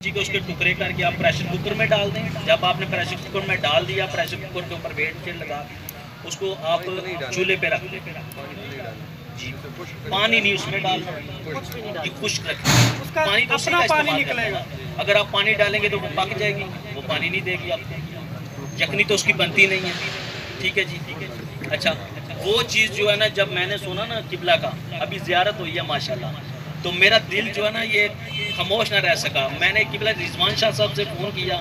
जी को उसके टुकड़े करके आप प्रेशर कुकर में डाल दें। जब आपने प्रेशर कुकर में डाल दिया, प्रेशर कुकर के ऊपर वेट के लगा उसको आप चूल्हे पे रख दें। जी, पानी नहीं उसमें डालना, ये खुश्क रखें। पानी तो अपना पानी निकलेगा। अगर आप पानी डालेंगे तो वो पक जाएगी, वो पानी नहीं देगी आपको, यखनी तो उसकी बनती नहीं है। ठीक है जी, ठीक है। अच्छा, वो चीज़ जो है ना, जब मैंने सुना ना किबला का, अभी ज़ियारत हुई है माशाल्लाह, तो मेरा दिल जो है ना ये खामोश ना रह सका। मैंने किबला रिजवान शाह साहब से फ़ोन किया,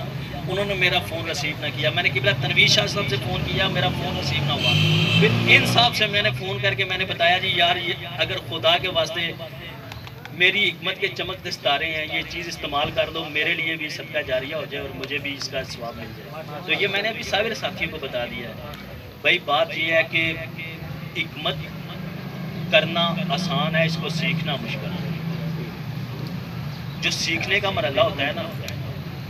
उन्होंने मेरा फ़ोन रिसीव ना किया। मैंने किबला तनवीर शाह साहब से फ़ोन किया, मेरा फ़ोन रिसीव ना हुआ। फिर इन साहब से मैंने फ़ोन करके मैंने बताया जी यार, ये अगर खुदा के वास्ते मेरी हिकमत के चमकते सितारे हैं, ये चीज़ इस्तेमाल कर दो, मेरे लिए भी सदका जारिया हो जाए और मुझे भी इसका सवाब मिल जाए। तो ये मैंने अभी सारे साथियों को बता दिया है। भाई बात ये है कि हिकमत करना आसान है, इसको सीखना मुश्किल है। जो सीखने का मरहला होता है ना,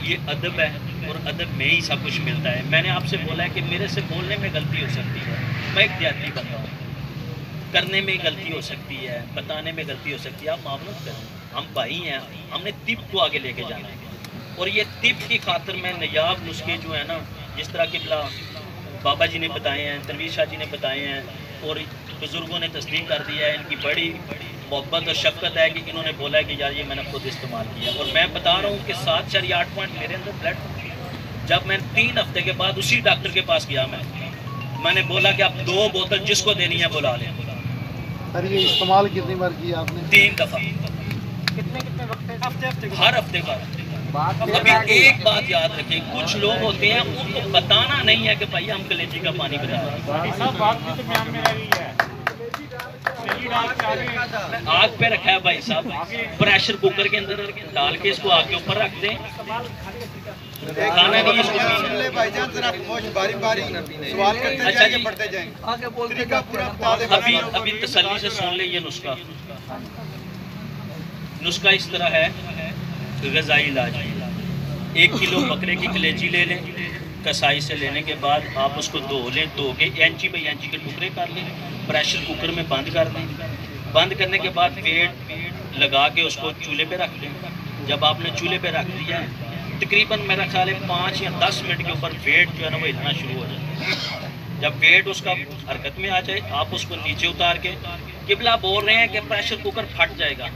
ये अदब है और अदब में ही सब कुछ मिलता है। मैंने आपसे बोला है कि मेरे से बोलने में गलती हो सकती है, मैं एक देहाती बंदा हूँ, करने में गलती हो सकती है, बताने में गलती हो सकती है। आप मामूल करें, हम भाई हैं, हमने तिब को आगे लेके जाना है। और ये तिब की खातिर मैं नायाब नुस्खे जो है ना, जिस तरह किबला बाबा जी ने बताए हैं, तनवीर शाह जी ने बताए हैं और बुज़ुर्गों ने तस्लीम कर दिया है, इनकी बड़ी मोहब्बत और शफ़क़त है कि इन्होंने बोला है कि यार ये मैंने खुद इस्तेमाल किया। और मैं बता रहा हूँ कि 7 4 8 पॉइंट मेरे अंदर ब्लड। जब मैं 3 हफ्ते के बाद उसी डॉक्टर के पास गया, मैंने बोला कि आप 2 बोतल जिसको देनी है बुला लें। सर ये इस्तेमाल कितनी बार किया आपने? 3 दफ़ा। कितने वक्त? हफ्ते हर हफ्ते का। अभी एक बात याद रखें, कुछ लोग होते हैं उनको बताना नहीं है कि भाई हम कलेजी का पानी बना आग पे रखा है भाई साहब, प्रेशर कुकर के अंदर डाल के इसको आग के ऊपर रख दें। खाना नहीं इसको अच्छा जी, अभी तसल्ली से सुन ले ये नुस्खा। नुस्खा इस तरह है, ग़िज़ाई इलाज। 1 किलो बकरे की कलेजी ले लें, कसाई से लेने के बाद आप उसको धो लें, धो के इंची बाई इंची के टुकड़े कर लें, प्रेशर कुकर में बंद कर दें। बंद करने के बाद वेट लगा के उसको चूल्हे पे रख दें। जब आपने चूल्हे पे रख दिया है, तकरीबन मेरा ख्याल है 5 या 10 मिनट के ऊपर वेट जो है ना वो हिलना शुरू हो जाए। जब वेट उसका हरकत में आ जाए, आप उसको नीचे उतार के, किबला बोल रहे हैं कि प्रेशर कुकर फट जाएगा।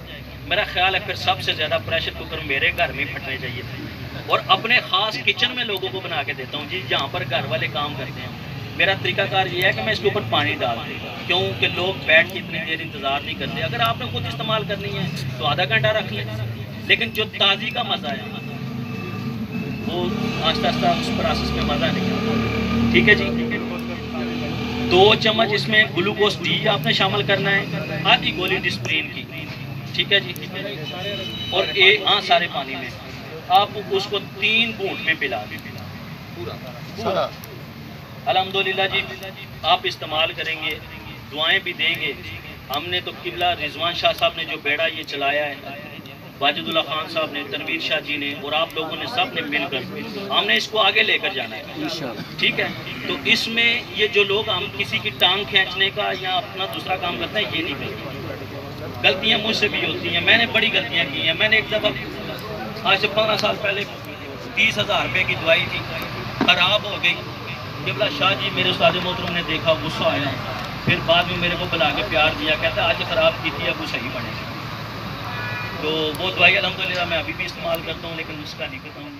मेरा ख्याल है फिर सबसे ज़्यादा प्रेशर कुकर मेरे घर में फटने चाहिए थे। और अपने ख़ास किचन में लोगों को बना के देता हूँ जी, जहाँ पर घर वाले काम करते हैं। मेरा तरीकाकार ये है कि मैं इसके ऊपर पानी डाल दूँ, क्योंकि लोग बैठ के इतनी देर इंतज़ार नहीं करते। अगर आपने खुद इस्तेमाल करनी है तो आधा घंटा रख लें, लेकिन जो ताज़ी का मज़ा है वो आस्ता आस्ता उस प्रोसेस में मज़ा नहीं आता। ठीक है जी। 2 चम्मच इसमें ग्लूकोज डी आपने शामिल करना है, आधी गोली डिस्प्रिन की। ठीक है जी। और सारे पानी में आप उसको 3 बूंद में पिला दें पूरा। अल्हम्दुलिल्लाह जी, आप इस्तेमाल करेंगे, दुआएं भी देंगे। हमने तो किबला रिजवान शाह साहब ने जो बेड़ा ये चलाया है, वाजिदुल्लाह खान साहब ने, तनवीर शाह जी ने और आप लोगों ने सब ने मिलकर हमने इसको आगे लेकर जाना है। ठीक है। तो इसमें ये जो लोग हम किसी की टांग खींचने का या अपना दूसरा काम करते हैं, ये नहीं करते। गलतियाँ मुझसे भी होती हैं, मैंने बड़ी गलतियाँ की हैं। मैंने एक दफ़ा आज से 15 साल पहले 30,000 रुपये की दवाई थी, ख़राब हो गई। किबला शाह जी मेरे उस्ताद मोहतरम ने देखा, गुस्सा आया, फिर बाद में मेरे को बुला के प्यार दिया, कहता आज ख़राब की थी, अब वो सही बनेगी। तो वो दवाई अल्हम्दुलिल्लाह मैं अभी भी इस्तेमाल करता हूँ, लेकिन उसका नहीं करता हूँ।